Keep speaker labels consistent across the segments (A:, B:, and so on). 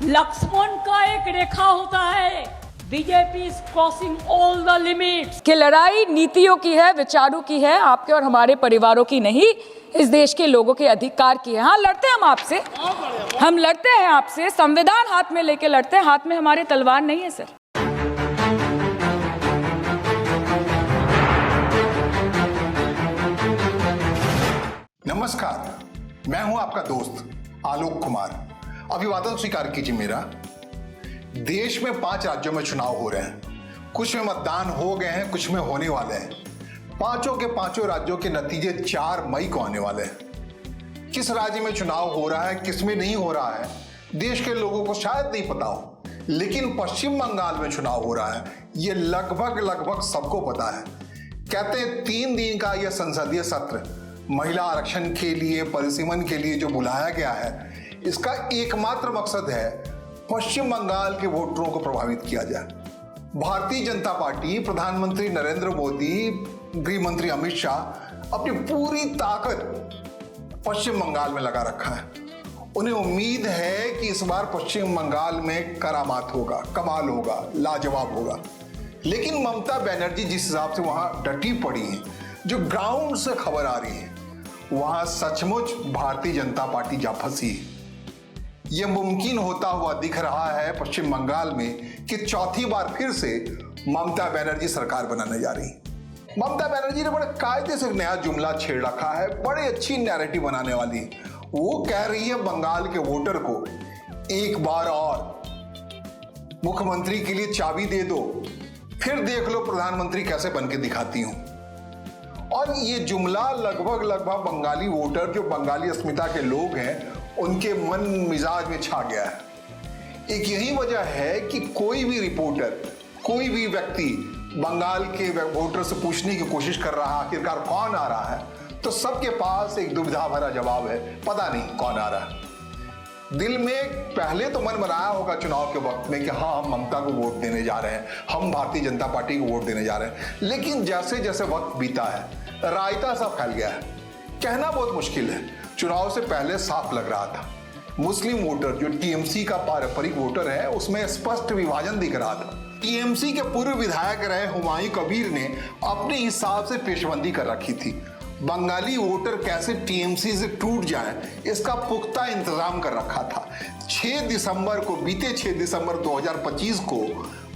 A: लक्ष्मण का एक रेखा होता है, BJP is crossing all the limits.
B: कि लड़ाई नीतियों की है, विचारों की है, आपके और हमारे परिवारों की नहीं, इस देश के लोगों के अधिकार की है। हाँ, लड़ते हैं हम आपसे, हम लड़ते हैं आपसे, संविधान हाथ में लेके लड़ते हैं, हाथ में हमारे तलवार नहीं है सर।
C: नमस्कार, मैं हूं आपका दोस्त आलोक कुमार। अभिवादन स्वीकार कीजिए मेरा। देश में 5 राज्यों में चुनाव हो रहे हैं, कुछ में मतदान हो गए हैं, कुछ में होने वाले हैं। पांचों के पांचों राज्यों के नतीजे 4 मई को आने वाले हैं। किस राज्य में चुनाव हो रहा है, किस में नहीं हो रहा है, देश के लोगों को शायद नहीं पता हो, लेकिन पश्चिम बंगाल में चुनाव हो रहा है, ये लगभग सबको पता है। कहते हैं 3 दिन का यह संसदीय सत्र महिला आरक्षण के लिए, परिसीमन के लिए जो बुलाया गया है, इसका एकमात्र मकसद है पश्चिम बंगाल के वोटरों को प्रभावित किया जाए। भारतीय जनता पार्टी, प्रधानमंत्री नरेंद्र मोदी, गृह मंत्री अमित शाह अपनी पूरी ताकत पश्चिम बंगाल में लगा रखा है। उन्हें उम्मीद है कि इस बार पश्चिम बंगाल में करामात होगा, कमाल होगा, लाजवाब होगा। लेकिन ममता बनर्जी जिस हिसाब से वहां डटी पड़ी है, जो ग्राउंड से खबर आ रही है, वहां सचमुच भारतीय जनता पार्टी जा फंसी है। यह मुमकिन होता हुआ दिख रहा है पश्चिम बंगाल में कि चौथी बार फिर से ममता बनर्जी सरकार बनाने जा रही है। ममता बनर्जी ने बड़े कायदे से नया जुमला छेड़ रखा है, बड़ी अच्छी नैरेटिव बनाने वाली है। वो कह रही है बंगाल के वोटर को एक बार और मुख्यमंत्री के लिए चाबी दे दो, फिर देख लो प्रधानमंत्री कैसे बनके दिखाती हूं। और ये जुमला लगभग बंगाली वोटर, जो बंगाली अस्मिता के लोग हैं, उनके मन मिजाज में छा गया है। एक यही वजह है कि कोई भी रिपोर्टर, कोई भी व्यक्ति बंगाल के वोटर से पूछने की कोशिश कर रहा है आखिरकार कौन आ रहा है, तो सबके पास एक दुविधा भरा जवाब है, पता नहीं कौन आ रहा है। दिल में पहले तो मन बनाया होगा चुनाव के वक्त में कि हाँ, हम ममता को वोट देने जा रहे हैं, हम भारतीय जनता पार्टी को वोट देने जा रहे हैं। लेकिन जैसे जैसे वक्त बीता है, रायता सा फैल गया है। कहना बहुत मुश्किल है, चुनाव से पहले साफ लग रहा था। मुस्लिम वोटर, जो टीएमसी का पारंपरिक वोटर है, उसमें स्पष्ट विभाजन दिख रहा था। टीएमसी के पूर्व विधायक रहे हुमायूं कबीर ने अपने हिसाब से पेशबंदी कर रखी थी। बंगाली वोटर कैसे टीएमसी से टूट जाए, इसका पुख्ता इंतजाम कर रखा था। 6 दिसंबर को, बीते 6 दिसंबर 2025 को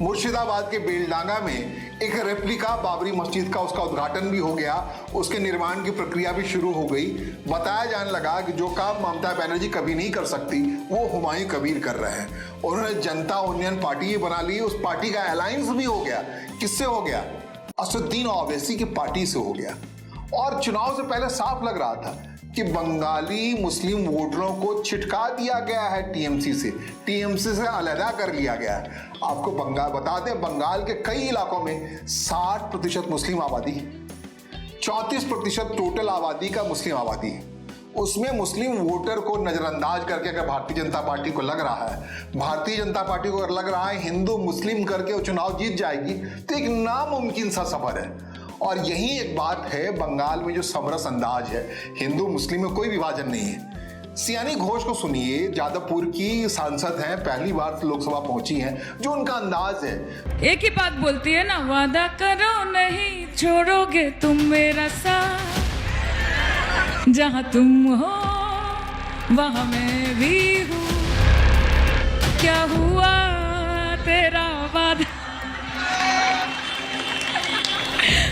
C: मुर्शिदाबाद के बेलडांगा में एक रेप्लिका बाबरी मस्जिद का उसका उद्घाटन भी हो गया, उसके निर्माण की प्रक्रिया भी शुरू हो गई। बताया जाने लगा कि जो काम ममता बनर्जी कभी नहीं कर सकती, वो हुमायूं कबीर कर रहे हैं। उन्होंने जनता यूनियन पार्टी बना ली, उस पार्टी का अलायंस भी हो गया। किससे हो गया? असदुद्दीन ओवैसी की पार्टी से हो गया। और चुनाव से पहले साफ लग रहा था कि बंगाली मुस्लिम वोटरों को छिटका दिया गया है टीएमसी से अलहदा कर लिया गया है। आपको बंगाल बता दें, बंगाल के कई इलाकों में 60% मुस्लिम आबादी है, 34% टोटल आबादी का मुस्लिम आबादी है। उसमें मुस्लिम वोटर को नजरअंदाज करके अगर भारतीय जनता पार्टी को लग रहा है, भारतीय जनता पार्टी को अगर लग रहा है हिंदू मुस्लिम करके वो चुनाव जीत जाएगी, तो एक नामुमकिन सा सफर है। और यही एक बात है बंगाल में जो समरस अंदाज है, हिंदू मुस्लिम में कोई विभाजन नहीं है। सियानी घोष को सुनिए, जादवपुर की सांसद हैं, पहली बार लोकसभा पहुंची हैं, जो उनका अंदाज है।
B: एक ही बात बोलती है ना, वादा करो नहीं छोड़ोगे तुम मेरा साथ, जहां तुम हो वहां मैं भी हूँ, क्या हुआ तेरा वादा,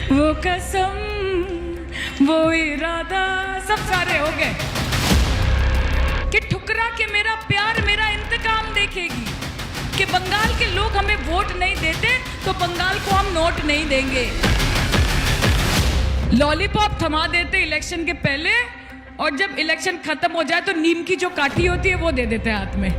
B: वो कसम वो इरादा, सब सारे हो गए कि ठुकरा के मेरा प्यार मेरा इंतकाम देखेगी, कि बंगाल के लोग हमें वोट नहीं देते तो बंगाल को हम नोट नहीं देंगे। लॉलीपॉप थमा देते इलेक्शन के पहले, और जब इलेक्शन खत्म हो जाए तो नीम की जो काठी होती है वो दे देते हैं हाथ में,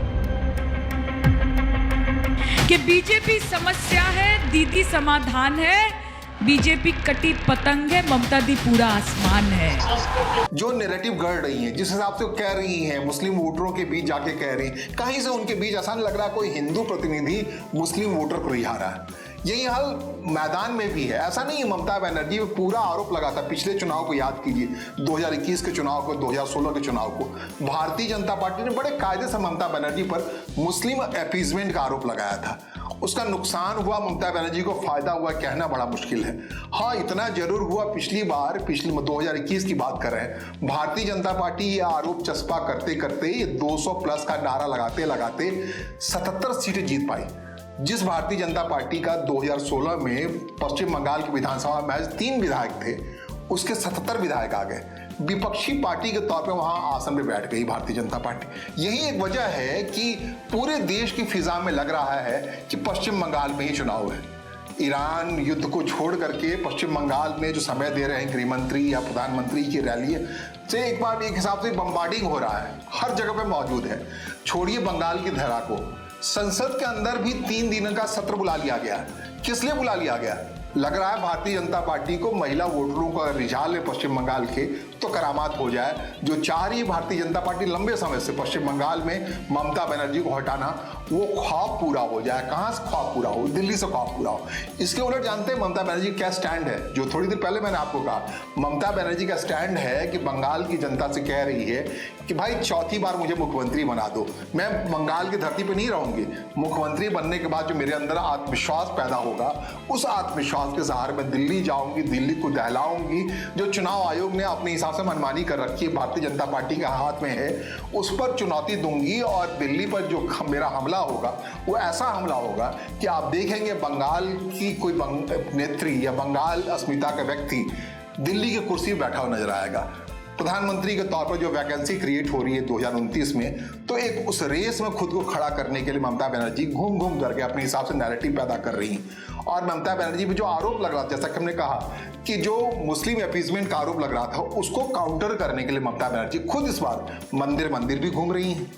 B: कि बीजेपी समस्या है, दीदी समाधान है, बीजेपी कटी पतंग है, ममता दी पूरा आसमान है।
C: जो नैरेटिव गढ़ रही है, जिस हिसाब से वो कह रही हैं, मुस्लिम वोटरों के बीच जाके कह रही हैं, कहीं से उनके बीच आसान लग रहा है कोई हिंदू प्रतिनिधि मुस्लिम वोटर को रिहा रहा है। यही हाल मैदान में भी है। ऐसा नहीं है ममता बनर्जी पे पूरा आरोप लगा था। पिछले चुनाव को याद कीजिए, 2021 के चुनाव को, 2016 के चुनाव को, भारतीय जनता पार्टी ने बड़े कायदे से ममता बनर्जी पर मुस्लिम अपीजमेंट का आरोप लगाया था। उसका नुकसान हुआ, ममता बनर्जी को फायदा हुआ, कहना बड़ा मुश्किल है। हाँ, इतना जरूर हुआ, पिछली 2021 की बात कर रहे हैं, भारतीय जनता पार्टी ये आरोप चस्पा करते करते ये 200 प्लस का नारा लगाते लगाते 77 सीटें जीत पाई। जिस भारतीय जनता पार्टी का 2016 में पश्चिम बंगाल की विधानसभा में महज 3 विधायक थे, उसके 77 विधायक आ गए। विपक्षी पार्टी के तौर पे वहां आसन पे बैठ गई भारतीय जनता पार्टी। यही एक वजह है कि पूरे देश की फिजा में लग रहा है कि पश्चिम बंगाल में ही चुनाव है। ईरान युद्ध को छोड़ करके पश्चिम बंगाल में जो समय दे रहे हैं गृह मंत्री या प्रधानमंत्री की रैली से एक बार एक हिसाब से बम्बार्डिंग हो रहा है, हर जगह पे मौजूद है। छोड़िए बंगाल की धरा को, संसद के अंदर भी 3 दिन का सत्र बुला लिया गया। किस लिए बुला लिया गया? लग रहा है भारतीय जनता पार्टी को महिला वोटरों का रिझाल है पश्चिम बंगाल के, तो करामात हो जाए। जो चाह रही है भारतीय जनता पार्टी लंबे समय से पश्चिम बंगाल में ममता बनर्जी को हटाना, वो ख्वाब पूरा हो जाए। कहां से ख्वाब पूरा हो? दिल्ली से ख्वाब पूरा हो। इसके उलट जानते हैं ममता बनर्जी क्या स्टैंड है? जो थोड़ी देर पहले मैंने आपको कहा, ममता बनर्जी का स्टैंड है कि बंगाल की जनता से कह रही है कि भाई 4थी बार मुझे मुख्यमंत्री बना दो, मैं बंगाल की धरती पर नहीं रहूंगी। मुख्यमंत्री बनने के बाद जो मेरे अंदर आत्मविश्वास पैदा होगा, उस आत्मविश्वास के सहारे मैं दिल्ली जाऊंगी, दिल्ली को दहलाऊंगी। जो चुनाव आयोग ने अपने हिसाब से मनमानी कर रखी है, भारतीय जनता पार्टी के हाथ में है, उस पर चुनौती दूंगी। और दिल्ली पर जो मेरा हमला होगा वो ऐसा हमला होगा कि आप देखेंगे बंगाल की कोई नेत्री या बंगाल अस्मिता का व्यक्ति दिल्ली की कुर्सी पर बैठा हुआ नजर आएगा। प्रधानमंत्री के तौर पर जो वैकेंसी क्रिएट हो रही है 2029 में, तो एक उस रेस में खुद को खड़ा करने के लिए ममता बनर्जी घूम घूम करके अपने हिसाब से नैरेटिव पैदा कर रही हैं। और ममता बनर्जी पे जो आरोप लग रहा था, जैसा कि हमने कहा कि जो मुस्लिम अपीजमेंट का आरोप लग रहा था, उसको काउंटर करने के लिए ममता बनर्जी खुद इस बार मंदिर भी घूम रही हैं।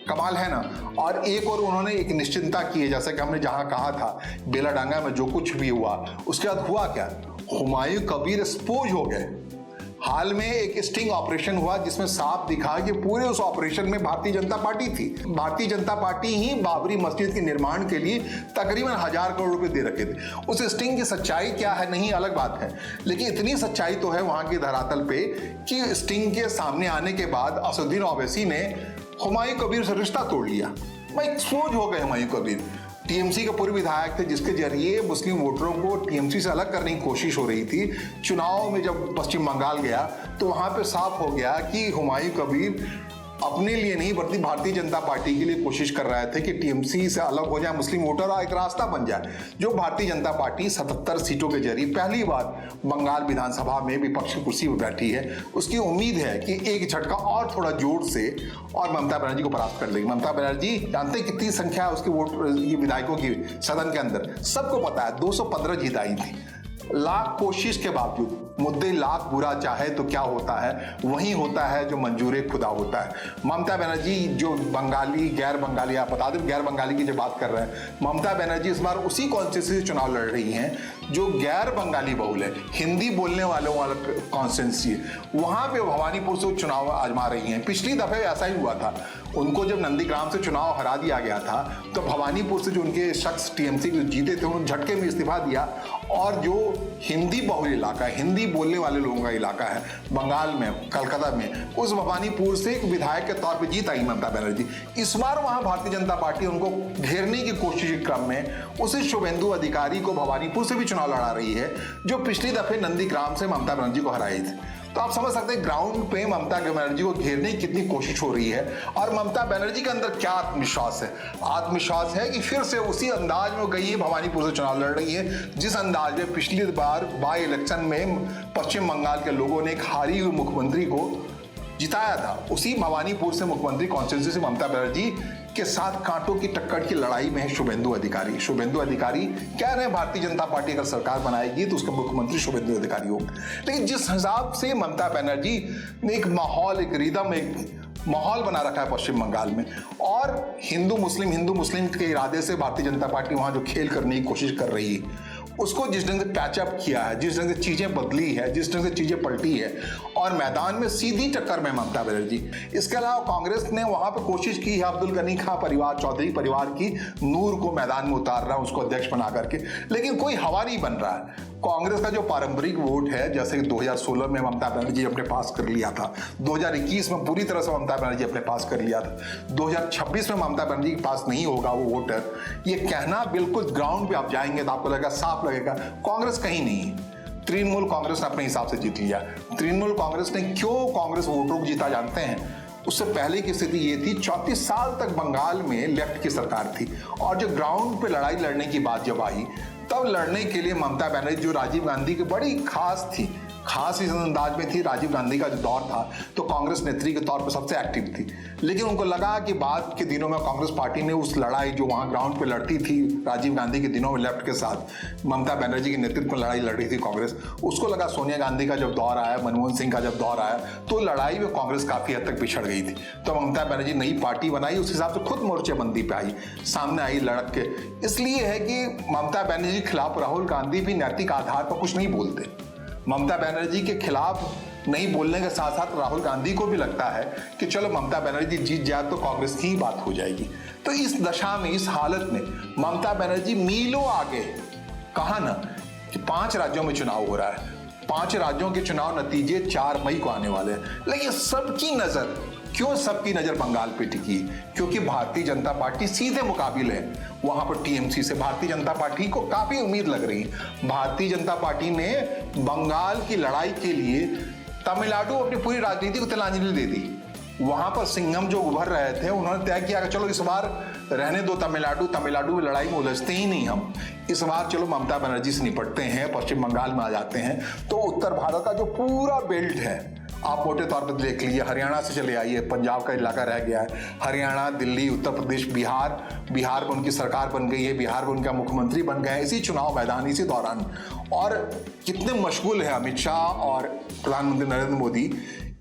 C: कमाल है ना। और एक और उन्होंने एक निश्चिंतता की है, जैसा कि हमने जहां कहा था बेलाडांगा में जो कुछ भी हुआ, उसके बाद हुआ क्या? हुमायूं कबीर एक्सपोज हो गए। हाल में एक स्टिंग ऑपरेशन हुआ जिसमें साफ दिखा कि पूरे उस ऑपरेशन में भारतीय जनता पार्टी थी। भारतीय जनता पार्टी ही बाबरी मस्जिद के निर्माण के लिए तकरीबन 1000 करोड़ रुपए दे रखे थे। उस स्टिंग की सच्चाई क्या है नहीं अलग बात है, लेकिन इतनी सच्चाई तो है वहां के धरातल पे कि स्टिंग के सामने आने के बाद असदुद्दीन ओवैसी ने हुमायूं कबीर से रिश्ता तोड़ लिया। भाई एक्सपोज हो गए हुमायूं कबीर। टीएमसी के पूर्व विधायक थे जिसके जरिए मुस्लिम वोटरों को टीएमसी से अलग करने की कोशिश हो रही थी। चुनाव में जब पश्चिम बंगाल गया तो वहां पे साफ हो गया कि हुमायूं कबीर अपने लिए नहीं बल्कि भारतीय जनता पार्टी के लिए कोशिश कर रहे थे कि टीएमसी से अलग हो जाए मुस्लिम वोटर और एक रास्ता बन जाए। जो भारतीय जनता पार्टी 77 सीटों के जरिए पहली बार बंगाल विधानसभा में विपक्ष की कुर्सी पर बैठी है, उसकी उम्मीद है कि एक झटका और थोड़ा जोर से और ममता बनर्जी को परास्त कर लेगी। ममता बनर्जी जानते हैं कितनी संख्या है उसके वोट विधायकों की सदन के अंदर? सबको पता है 215 जीत आई थी। लाख कोशिश के बावजूद मुद्दे लाख बुरा चाहे तो क्या होता है, वही होता है जो मंजूर खुदा होता है। ममता बनर्जी जो बंगाली गैर बंगाली, आप बता दें गैर बंगाली की जो बात कर रहे हैं, ममता बनर्जी इस बार उसी कॉन्स्टिट्यूंसी से चुनाव लड़ रही हैं जो गैर बंगाली बहुल है, हिंदी बोलने वालों वाला कॉन्स्टिट्यूंसी है। वहां पे भवानीपुर से चुनाव आजमा रही हैं। पिछली दफे ऐसा ही हुआ था, उनको जब नंदीग्राम से चुनाव हरा दिया गया था तो भवानीपुर से जो उनके शख्स टीएमसी के जीते थे उन्होंने झटके में इस्तीफा दिया। और जो हिंदी बहुल इलाका है, हिंदी बोलने वाले लोगों का इलाका है बंगाल में, कलकत्ता में, उस भवानीपुर से एक विधायक के तौर पे जीत आई ममता बनर्जी। इस बार वहां भारतीय जनता पार्टी उनको घेरने की कोशिश के क्रम में उसी शुभेंदु अधिकारी को भवानीपुर से भी चुनाव लड़ा रही है जो पिछली दफे नंदीग्राम से ममता बनर्जी को हराई थी। तो आप समझ सकते हैं ग्राउंड पे ममता बनर्जी को घेरने की कितनी कोशिश हो रही है। और ममता बनर्जी के अंदर क्या आत्मविश्वास है? आत्मविश्वास है कि फिर से उसी अंदाज में गई है, भवानीपुर से चुनाव लड़ रही है जिस अंदाज में पिछली बार बाई इलेक्शन में पश्चिम बंगाल के लोगों ने एक हारी हुई मुख्यमंत्री को जिताया था। उसी भवानीपुर से मुख्यमंत्री कॉन्स्टिट्यूंसी से ममता बनर्जी के साथ कांटों की टक्कर की लड़ाई में है शुभेंदु अधिकारी। शुभेंदु अधिकारी कह रहे हैं भारतीय जनता पार्टी अगर सरकार बनाएगी तो उसका मुख्यमंत्री शुभेंदु अधिकारी होगा। लेकिन जिस हिसाब से ममता बनर्जी ने एक माहौल, एक रिदम, एक माहौल बना रखा है पश्चिम बंगाल में, और हिंदू मुस्लिम के इरादे से भारतीय जनता पार्टी वहां जो खेल करने की कोशिश कर रही है उसको जिस ढंग से पैचअप किया है, जिस ढंग से चीजें बदली है, जिस ढंग से चीजें पलटी है, और मैदान में सीधी टक्कर में ममता बनर्जी। इसके अलावा कांग्रेस ने वहां पर कोशिश की है अब्दुल गनी खां परिवार, चौधरी परिवार की नूर को मैदान में उतारना, उसको अध्यक्ष बना करके, लेकिन कोई हवा नहीं बन रहा है। कांग्रेस का जो पारंपरिक वोट है, जैसे कि 2016 में ममता बनर्जी अपने पास कर लिया था, 2021 में पूरी तरह से ममता बनर्जी अपने पास कर लिया था, 2026 में ममता बनर्जी के पास नहीं होगा वो वोटर, ये कहना बिल्कुल ग्राउंड पे आप जाएंगे तो आपको लगेगा, साफ लगेगा कांग्रेस कहीं नहीं है। तृणमूल कांग्रेस ने अपने हिसाब से जीत लिया। तृणमूल कांग्रेस ने क्यों कांग्रेस वोटरों को जीता जानते हैं? उससे पहले की स्थिति ये थी, 34 साल तक बंगाल में लेफ्ट की सरकार थी, और जो ग्राउंड पे लड़ाई लड़ने की बात जब आई, तब लड़ने के लिए ममता बनर्जी, जो राजीव गांधी की बड़ी खास थी, खास इस अंदाज में थी, राजीव गांधी का जो दौर था तो कांग्रेस नेत्री के तौर पर सबसे एक्टिव थी, लेकिन उनको लगा कि बाद के दिनों में कांग्रेस पार्टी ने उस लड़ाई जो वहां ग्राउंड पे लड़ती थी राजीव गांधी के दिनों में लेफ्ट के साथ, ममता बनर्जी के नेतृत्व में लड़ाई लड़ रही थी कांग्रेस, उसको लगा सोनिया गांधी का जब दौर आया, मनमोहन सिंह का जब दौर आया, तो लड़ाई में कांग्रेस काफी हद तक पिछड़ गई थी। तो ममता बनर्जी नई पार्टी बनाई, उस हिसाब से खुद मोर्चेबंदी पे आई, सामने आई लड़क के। इसलिए है कि ममता बनर्जी के खिलाफ राहुल गांधी भी नैतिक आधार पर कुछ नहीं बोलते। ममता बनर्जी के खिलाफ नहीं बोलने के साथ साथ राहुल गांधी को भी लगता है कि चलो ममता बनर्जी जीत जाए तो कांग्रेस की ही बात हो जाएगी। तो इस दशा में, इस हालत में ममता बनर्जी मीलों आगे, कहा ना कि 5 राज्यों में चुनाव हो रहा है, 5 राज्यों के चुनाव नतीजे 4 मई को आने वाले हैं, लेकिन सबकी नजर, क्यों सबकी नजर बंगाल पे टिकी? क्योंकि भारतीय जनता पार्टी सीधे मुकाबिल है वहां पर टीएमसी से। भारतीय जनता पार्टी को काफी उम्मीद लग रही है। भारतीय जनता पार्टी ने बंगाल की लड़ाई के लिए तमिलनाडु अपनी पूरी राजनीति को तिलांजलि दे दी। वहां पर सिंघम जो उभर रहे थे, उन्होंने तय किया कि चलो इस बार रहने दो तमिलनाडु में लड़ाई में उलझते ही नहीं हम, इस बार चलो ममता बनर्जी से निपटते हैं, पश्चिम बंगाल में आ जाते हैं। तो उत्तर भारत का जो पूरा बेल्ट है, आप मोटे तौर पर देख लीजिए, हरियाणा से चले आइए, पंजाब का इलाका रह गया है, हरियाणा, दिल्ली, उत्तर प्रदेश, बिहार में उनकी सरकार बन गई है, बिहार में उनका मुख्यमंत्री बन गए हैं इसी चुनाव मैदान, इसी दौरान। और कितने मशगूल है अमित शाह और प्रधानमंत्री नरेंद्र मोदी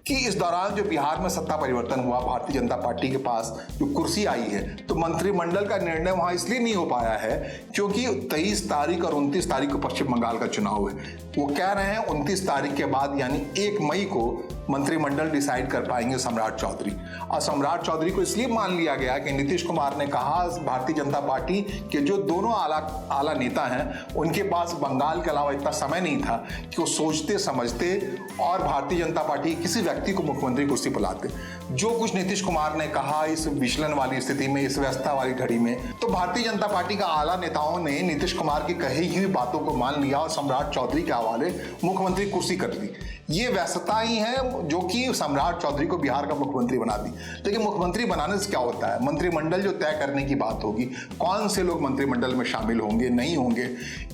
C: कि इस दौरान जो बिहार में सत्ता परिवर्तन हुआ, भारतीय जनता पार्टी के पास जो कुर्सी आई है, तो मंत्रिमंडल का निर्णय वहां इसलिए नहीं हो पाया है क्योंकि 23 तारीख और 29 तारीख को पश्चिम बंगाल का चुनाव है। वो कह रहे हैं 29 तारीख के बाद यानी 1 मई को मंत्रिमंडल डिसाइड कर पाएंगे सम्राट चौधरी। और सम्राट चौधरी को इसलिए मान लिया गया कि नीतीश कुमार ने कहा भारतीय जनता पार्टी के जो दोनों आला नेता हैं उनके पास बंगाल के अलावा इतना समय नहीं था कि वो सोचते समझते और भारतीय जनता पार्टी किसी व्यक्ति को मुख्यमंत्री कुर्सी पर लाते। जो कुछ नीतीश कुमार ने कहा इस विचलन वाली स्थिति में, इस व्यवस्था वाली घड़ी में, तो भारतीय जनता पार्टी का आला नेताओं ने नीतीश कुमार की कही हुई बातों को मान लिया और सम्राट चौधरी के हवाले मुख्यमंत्री कुर्सी कर दी। ये व्यस्तता ही है जो कि सम्राट चौधरी को बिहार का मुख्यमंत्री बना दी। लेकिन मुख्यमंत्री बनाने से क्या होता है? मंत्रिमंडल जो तय करने की बात होगी, कौन से लोग मंत्रिमंडल में शामिल होंगे, नहीं होंगे,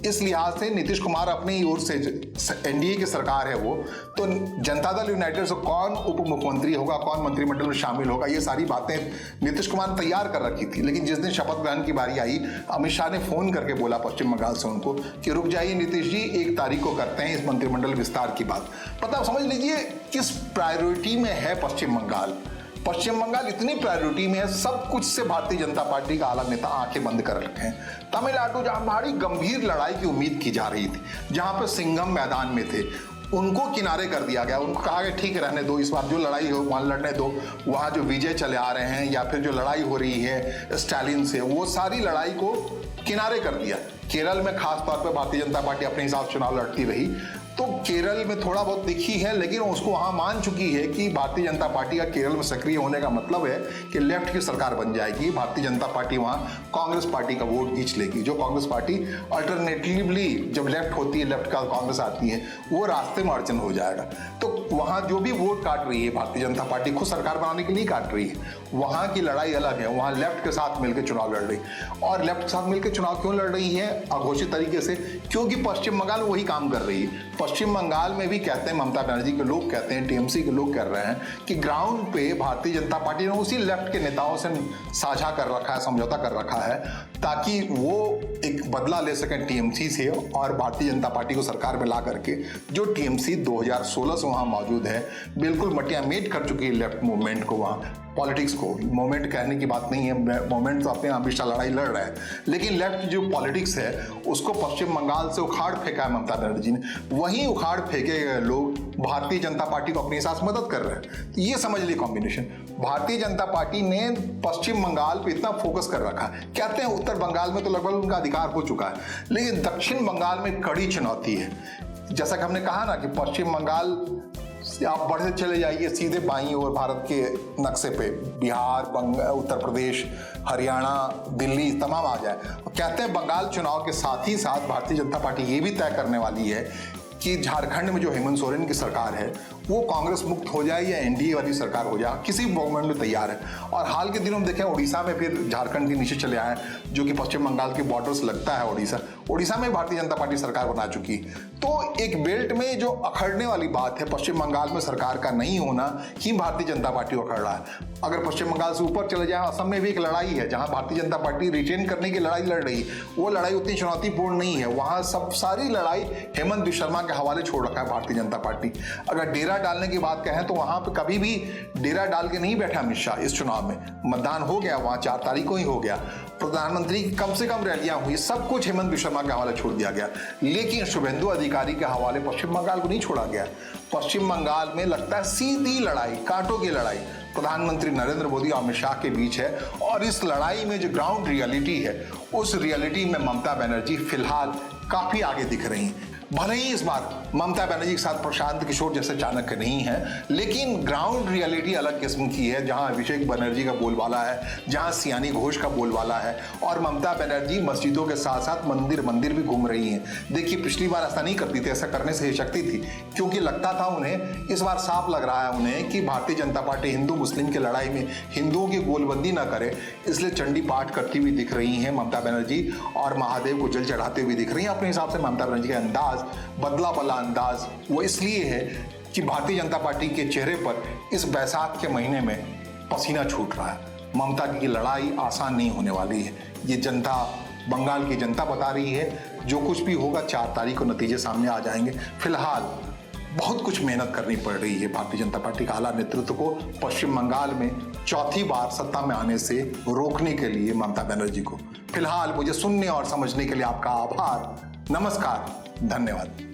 C: इस लिहाज से नीतीश कुमार अपनी ओर से, एनडीए की सरकार है वो, तो जनता दल यूनाइटेड से कौन उप मुख्यमंत्री होगा, कौन मंत्रिमंडल में शामिल होगा, ये सारी बातें नीतीश कुमार ने तैयार कर रखी थी। लेकिन जिस दिन शपथ ग्रहण की बारी आई, अमित शाह ने फोन करके बोला पश्चिम बंगाल से उनको कि रुक जाइए नीतीश जी, 1 तारीख को करते हैं इस मंत्रिमंडल विस्तार की बात। मतलब समझ लीजिए किस प्रायोरिटी में है पश्चिम बंगाल। पश्चिम बंगाल इतनी प्रायोरिटी में है, सब कुछ से भारतीय जनता पार्टी का आला नेता आंखें बंद कर रखे हैं। तमिलनाडु जहां बड़ी गंभीर लड़ाई की उम्मीद की जा रही थी, जहां पर सिंघम मैदान में थे, उनको किनारे कर दिया गया। उनको कहा कि ठीक है रहने दो, इस बार जो लड़ाई हो वहां लड़ने दो, वहां जो विजय चले आ रहे हैं या फिर जो लड़ाई हो रही है स्टालिन से, वो सारी लड़ाई को किनारे कर दिया। केरल में खास तौर पर भारतीय जनता पार्टी अपने हिसाब से चुनाव लड़ती रही, तो केरल में थोड़ा बहुत दिखी है, लेकिन उसको वहां मान चुकी है कि भारतीय जनता पार्टी का केरल में सक्रिय होने का मतलब है कि लेफ्ट की सरकार बन जाएगी। भारतीय जनता पार्टी वहां कांग्रेस पार्टी का वोट खींच लेगी। जो कांग्रेस पार्टी अल्टरनेटिवली जब लेफ्ट होती है, लेफ्ट का कांग्रेस आती है, वो रास्ते में अड़चन हो जाएगा। तो वहां जो भी वोट काट रही है भारतीय जनता पार्टी, खुद सरकार बनाने के लिए काट रही है। वहां की लड़ाई अलग है, वहां लेफ्ट के साथ मिलकर चुनाव लड़ रही। और लेफ्ट के साथ मिलकर चुनाव क्यों लड़ रही है अघोषित तरीके से? क्योंकि पश्चिम बंगाल वही काम कर रही है। पश्चिम बंगाल में भी कहते हैं, ममता बनर्जी के लोग कहते हैं, टीएमसी के लोग कह रहे हैं कि ग्राउंड पे भारतीय जनता पार्टी ने उसी लेफ्ट के नेताओं से साझा कर रखा है, समझौता कर रखा है, ताकि वो एक बदला ले सकें टीएमसी से और भारतीय जनता पार्टी को सरकार में ला करके जो टीएमसी 2016 से वहां मौजूद मौजूद है, बिल्कुल मटिया मेट कर चुकी है लेफ्ट मूवमेंट को, वहाँ पॉलिटिक्स को। मूवमेंट कहने की बात नहीं है, मूवमेंट तो अपने हमेशा लड़ाई लड़ रहा है, लेकिन लेफ्ट जो पॉलिटिक्स है उसको पश्चिम बंगाल से उखाड़ फेंका है ममता बनर्जी ने। वहीं उखाड़ फेंके गए लोग भारतीय जनता पार्टी को अपने हिसाब से मदद कर रहे हैं। तो ये समझ ली कॉम्बिनेशन। भारतीय जनता पार्टी ने पश्चिम बंगाल पे इतना फोकस कर रखा है, कहते हैं उत्तर बंगाल में तो लगभग उनका अधिकार हो चुका है, लेकिन दक्षिण बंगाल में कड़ी चुनौती है। जैसा कि हमने कहा ना कि पश्चिम बंगाल आप बढ़ते चले जाइए सीधे बाईं ओर भारत के नक्शे पे, बिहार, उत्तर प्रदेश, हरियाणा, दिल्ली तमाम आ जाए। कहते हैं बंगाल चुनाव के साथ ही साथ भारतीय जनता पार्टी ये भी तय करने वाली है कि झारखंड में जो हेमंत सोरेन की सरकार है वो कांग्रेस मुक्त हो जाए या एनडीए वाली सरकार हो जाए, किसी गवर्नमेंट में तैयार है। और हाल के दिनों में देखें उड़ीसा में फिर झारखंड के नीचे चले आए, जो कि पश्चिम बंगाल के बॉर्डर से लगता है उड़ीसा में भारतीय जनता पार्टी सरकार बना चुकी। तो एक बेल्ट में जो अखड़ने वाली बात है, पश्चिम बंगाल में सरकार का नहीं होना ही भारतीय जनता पार्टी को अखड़ रहा है। अगर पश्चिम बंगाल से ऊपर चले जाए, असम में भी एक लड़ाई है जहां भारतीय जनता पार्टी रिटेन करने की लड़ाई लड़ रही, वो लड़ाई उतनी चुनौतीपूर्ण नहीं है। वहां सब सारी लड़ाई हेमंत विश्व शर्मा के हवाले छोड़ रखा है भारतीय जनता पार्टी। अगर डेरा डालने की बात कहें तो वहां पे कभी भी डेरा डाल के नहीं बैठा अमित शाह। इस चुनाव में मतदान हो गया, वहां 4 तारीख को ही हो गया, प्रधानमंत्री की कम से कम रैलियां हुई, सब कुछ हेमंत विश्व शर्मा के हवाले छोड़ दिया गया। लेकिन शुभेंदु अधिकारी के हवाले पश्चिम बंगाल को नहीं छोड़ा गया। पश्चिम बंगाल में लगता है सीधी लड़ाई, कांटों की लड़ाई प्रधानमंत्री नरेंद्र मोदी और अमित शाह के बीच है। और इस लड़ाई में जो ग्राउंड रियलिटी है, उस रियलिटी में ममता बनर्जी फिलहाल काफी आगे दिख रही हैं। भले ही इस बार ममता बनर्जी के साथ प्रशांत किशोर जैसे चाणक्य नहीं है, लेकिन ग्राउंड रियलिटी अलग किस्म की है, जहां अभिषेक बनर्जी का बोलबाला है, जहां सियानी घोष का बोलबाला है। और ममता बनर्जी मस्जिदों के साथ साथ मंदिर भी घूम रही हैं। देखिए पिछली बार ऐसा नहीं करती थी, ऐसा करने से शक्ति थी, क्योंकि लगता था उन्हें, इस बार साफ लग रहा है उन्हें कि भारतीय जनता पार्टी हिंदू मुस्लिम की लड़ाई में हिंदुओं की गोलबंदी ना करे, इसलिए चंडी पाठ करती हुई दिख रही हैं ममता बनर्जी और महादेव को जल चढ़ाते हुए दिख रही हैं। अपने हिसाब से ममता बनर्जी का अंदाज, बदला वाला अंदाज, वो इसलिए है कि भारतीय जनता पार्टी के चेहरे पर इस बैसाख के महीने में पसीना छूट रहा है। ममता की लड़ाई आसान नहीं होने वाली है, ये जनता, बंगाल की जनता बता रही है। जो कुछ भी होगा 4 तारीख को नतीजे सामने आ जाएंगे। फिलहाल बहुत कुछ मेहनत करनी पड़ रही है भारतीय जनता पार्टी का आला नेतृत्व को पश्चिम बंगाल में चौथी बार सत्ता में आने से रोकने के लिए ममता बनर्जी को। फिलहाल मुझे सुनने और समझने के लिए आपका आभार, नमस्कार, धन्यवाद।